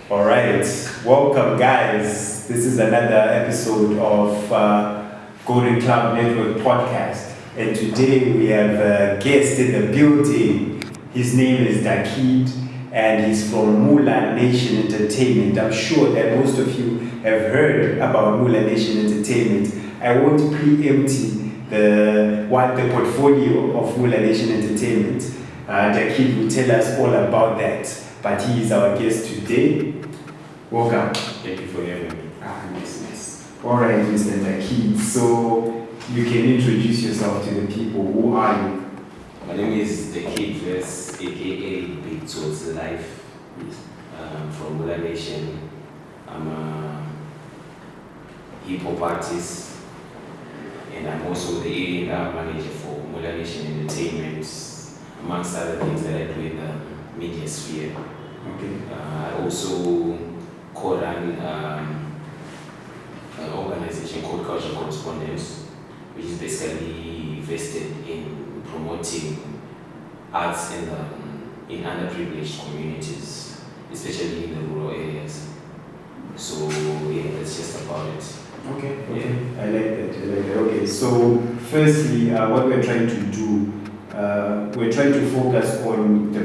All right, welcome, guys. This is another episode of Golden Cloud Network podcast, and today we have a guest in the building. His name is Dakid, and he's from MulaNation Entertainment. I'm sure that most of you have heard about MulaNation Entertainment. I won't preempt the portfolio of MulaNation Entertainment. Dakid will tell us all about that, but he is our guest today. Welcome. Thank you for having me. Yes. All right, Mr. Dakid. So you can introduce yourself to the people. Who are you? My name is Dakid, aka Big Voltz Life, from MulaNation. I'm a hip hop artist, and I'm also the area manager for MulaNation Entertainment, amongst other things that I do in the media sphere. Okay. I also co-run an organization called Culture Correspondence, which is basically vested in promoting arts in underprivileged communities, especially in the rural areas. So yeah, that's just about it. Okay. I like that. Okay, so firstly, what we're trying to do, we're trying to focus on the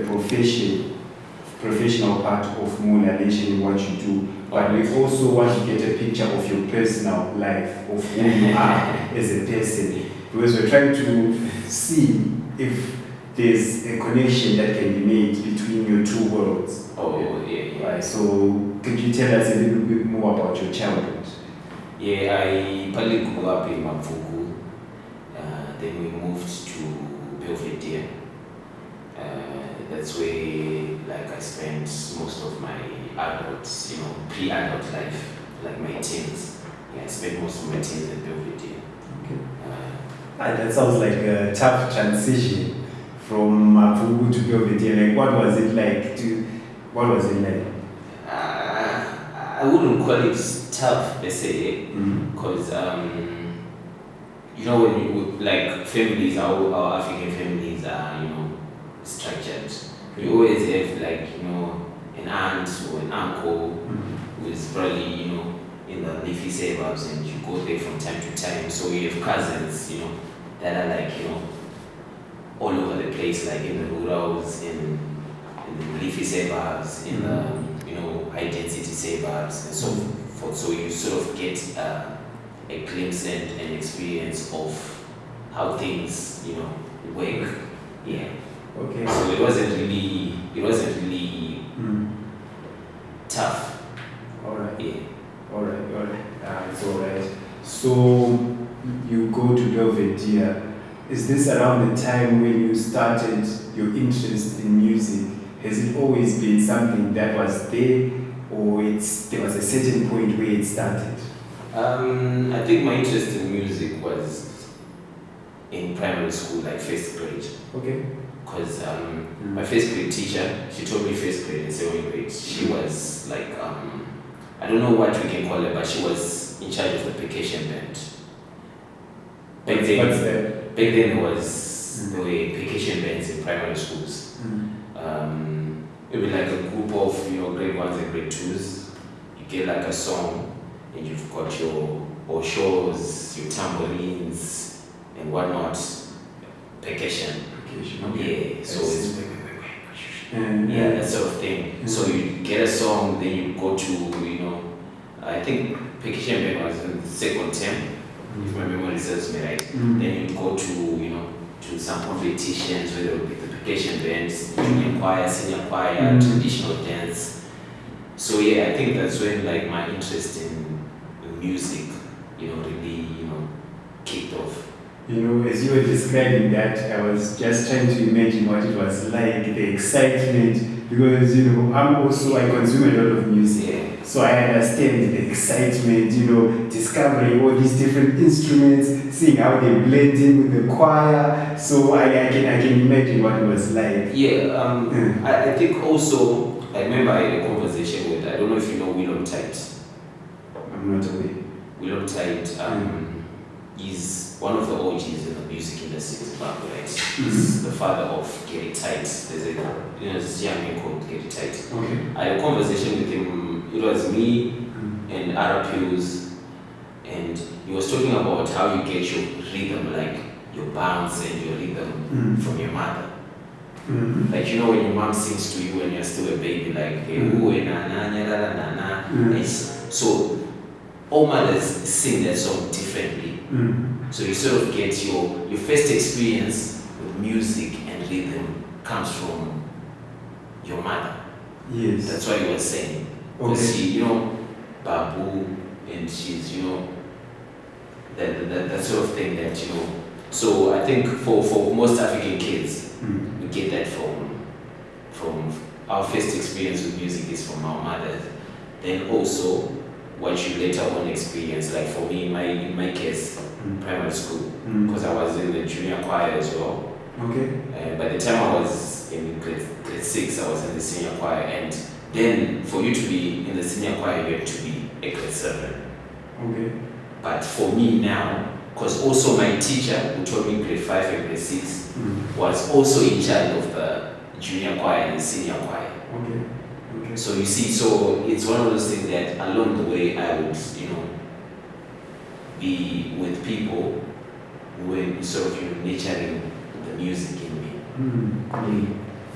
professional part of MulaNation and what you do, but we also want to get a picture of your personal life, of who you are as a person, because we're trying to see if there's a connection that can be made between your two worlds. Yeah. Right. So could you tell us a little bit more about your childhood? Yeah, I partly grew up in Mapuku. Then we moved to Belvedere. That's where I spent most of my adult, pre-adult life, like my teens. Yeah, I spent most of my teens in Belvedere. Okay. That sounds like a tough transition from Mapuku to Belvedere. What was it like? I wouldn't call it tough per se, because when you families, our African families are structured. You always have an aunt or an uncle who is probably in the leafy suburbs, and you go there from time to time. So you have cousins that are all over the place, like in the rurals, in the leafy suburbs, in the high density suburbs, and so forth. So you sort of get a glimpse and an experience of how things work. Yeah. Okay. So it wasn't really tough. All right. Yeah. All right. It's all right. So you go to Belvedere. Is this around the time when you started your interest in music? Has it always been something that was there, or there was a certain point where it started? I think my interest in music was in primary school, like first grade. Okay. Because my first grade teacher, she taught me first grade and second grade. She was I don't know what we can call her, but she was in charge of the percussion band. Back then there was percussion bands in primary schools. It would be like a group of grade 1s and grade 2s. You get like a song, and you've got your shows, your tambourines and whatnot. Percussion. Okay. Yeah, so it's that sort of thing. So you get a song, then you go to I think percussion band was in the second term, if my memory serves me right. Then you go to some competitions where there will be the percussion bands, junior choir, senior choir, traditional dance. So yeah, I think that's when my interest in music, really kicked off. As you were describing that, I was just trying to imagine what it was like, the excitement, because I consume a lot of music. Yeah. So I understand the excitement, discovering all these different instruments, seeing how they blend in with the choir. So I can imagine what it was like. Yeah, I think also, I remember I had a conversation with, I don't know if you know Willow Tide. I'm not aware. Willow Tide, he's one of the OGs in the music industry in Zimbabwe, right? He's the father of Get It Tight. There's this young man called Get It Tight. Okay. I had a conversation with him. It was me and Arapius, and he was talking about how you get your rhythm, like your bounce and your rhythm from your mother. Like, you know, when your mom sings to you when you're still a baby, like, hey, ooh, na na na na na na. So all mothers sing that song differently. So you sort of get your first experience with music and rhythm comes from your mother. Yes. That's what he was saying. Because she, you know, Babu, and she's, you know, that sort of thing that, you know. So I think for most African kids, we get that from our first experience with music is from our mothers. Then also what you later on experience, like for me in my case, primary school, because I was in the junior choir as well. Okay. By the time I was in grade 6, I was in the senior choir, and then for you to be in the senior choir, you have to be a grade 7. Okay. But for me now, because also my teacher who taught me grade 5 and grade 6 was also in charge of the junior choir and the senior choir. Okay. So you see, so it's one of those things that along the way I would, you know, be with people who were sort of, you know, nurturing the music in me.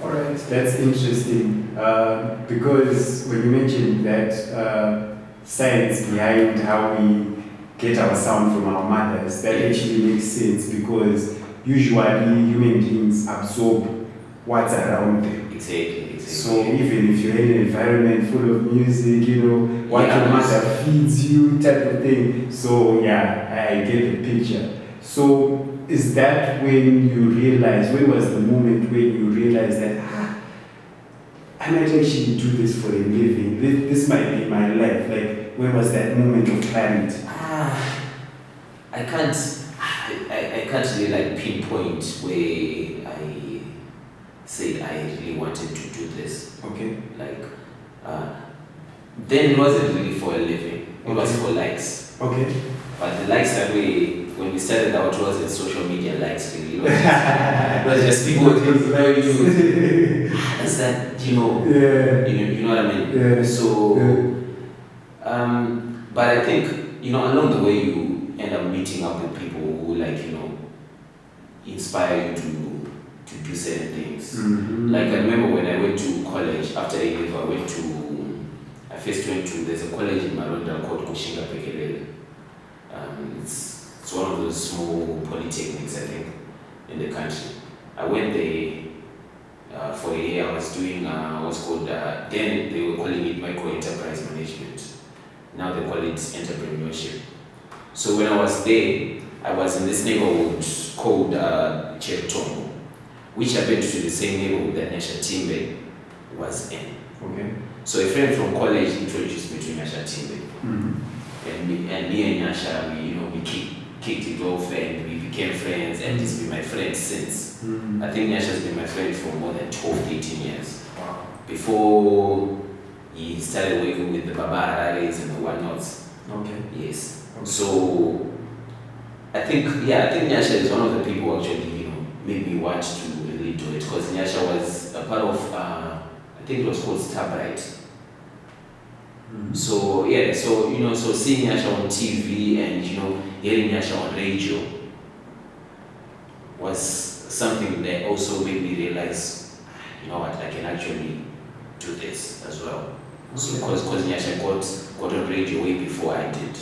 All right, that's interesting because when you mentioned that science behind how we get our sound from our mothers, that actually makes sense because usually human beings absorb what's around them. Exactly. So even if you're in an environment full of music, you know, what your mother feeds you type of thing. So yeah, I get the picture. So is that when you realize, when was the moment when you realized that I might actually do this for a living, this might be my life? Like, when was that moment of clarity? I can't really like pinpoint where I said I really wanted to do this. Okay. Like, then it wasn't really for a living. It was for likes. Okay. But the likes that when we started out, it wasn't social media likes really. It was just people who know you. Is that, you know? Yeah. You know what I mean? Yeah. So, but I think, you know, along the way you end up meeting up with people who, like, you know, inspire you to do certain things. Like, I remember when I went to college after A-level, I first went to, there's a college in Maronda called Kushinga Pekelele. It's one of those small polytechnics, I think, in the country. I went there for a year. I was doing what's called, then they were calling it micro enterprise management. Now they call it entrepreneurship. So when I was there, I was in this neighborhood called Chertomo, which happened to be the same neighborhood that NyashaTimbe was in. Okay. So a friend from college introduced me to NyashaTimbe. And me and Nyasha, we kicked it off and we became friends, and he's been my friend since. I think Nyasha's been my friend for more than 12, 13 years. Wow. Before he started working with the Baba Harares and the whatnots. Okay. Yes. Okay. So I think Nyasha is one of the people who actually, made me want to really do it, because Nyasha was a part of I think it was called Starbright. So yeah, so seeing Nyasha on TV and hearing Nyasha on radio was something that also made me realize, what, I can actually do this as well. So because Nyasha got on radio way before I did.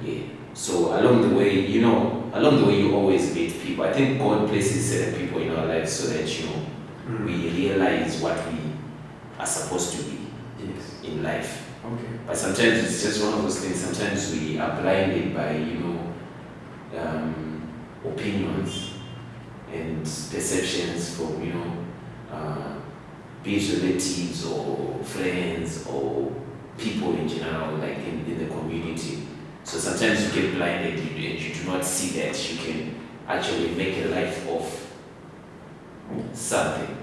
Yeah. So along the way, you always meet people. I think God places certain people in our lives so that we realize what we are supposed to be in life. Okay. But sometimes it's just one of those things. Sometimes we are blinded by opinions and perceptions from be it relatives or friends or people in general, like in the community. So sometimes you get blinded and you do not see that you can actually make a life of something.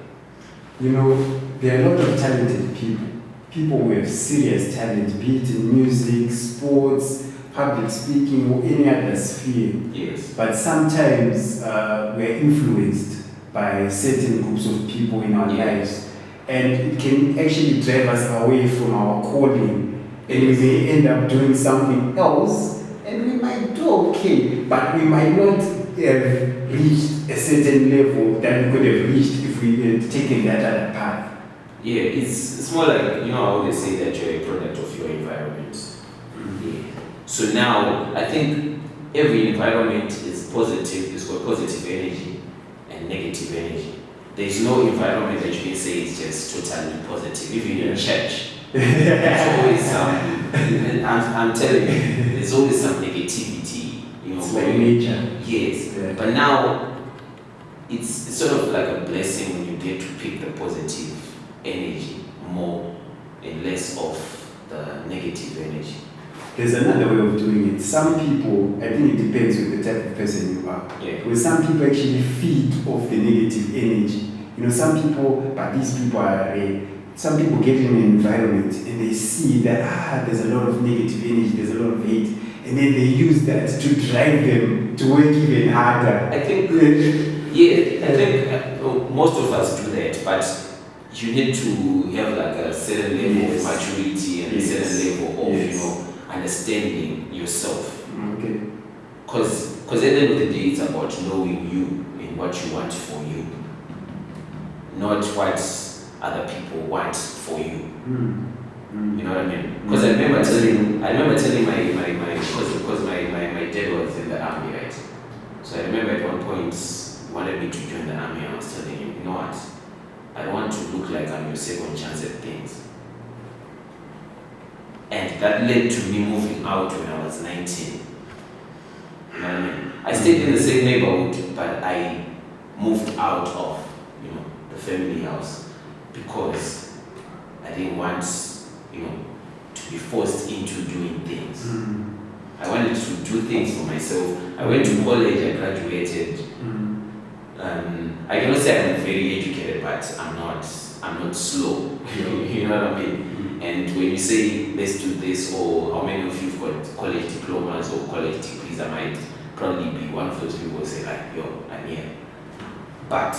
There are a lot of talented people. People with serious talent, be it in music, sports, public speaking or any other sphere. Yes. But sometimes we're influenced by certain groups of people in our lives, and it can actually drive us away from our calling, and we may end up doing something else, and we might do okay, but we might not have reached a certain level that we could have reached if we had taken that other path. Yeah, it's more like, I always say that you're a product of your environment. Yeah. So now, I think every environment is positive, it's got positive energy and negative energy. There's no environment that you can say is just totally positive. Even in church, there's always some, I'm telling you, there's always some negativity, It's like nature. Yes, but now, it's sort of like a blessing when you get to pick the positive energy more and less of the negative energy. There's another way of doing it. Some people, I think it depends on the type of person you are. Yeah. Where some people actually feed off the negative energy. Some people, but these people are, some people get in an environment and they see that, there's a lot of negative energy, there's a lot of hate, and then they use that to drive them to work even harder. I think, most of us do that, but you need to have like a certain level of maturity and a certain level of, understanding yourself. Okay. Because at the end of the day, it's about knowing you and what you want for you, not what other people want for you. You know what I mean? Because I remember telling my cousin, because my dad was in the army, right? So I remember at one point he wanted me to join the army. I was telling him, you know what? I don't want to look like I'm your second chance at things. And that led to me moving out when I was 19. You know what I mean? I stayed in the same neighborhood, but I moved out of, the family house because I didn't want, to be forced into doing things. I wanted to do things for myself. I went to college, I graduated. I cannot say I'm very educated, but I'm not slow. You know what I mean? And when you say let's do this, or how many of you've got college diplomas or college degrees, I might probably be one of those people who say like, yo, I'm here. But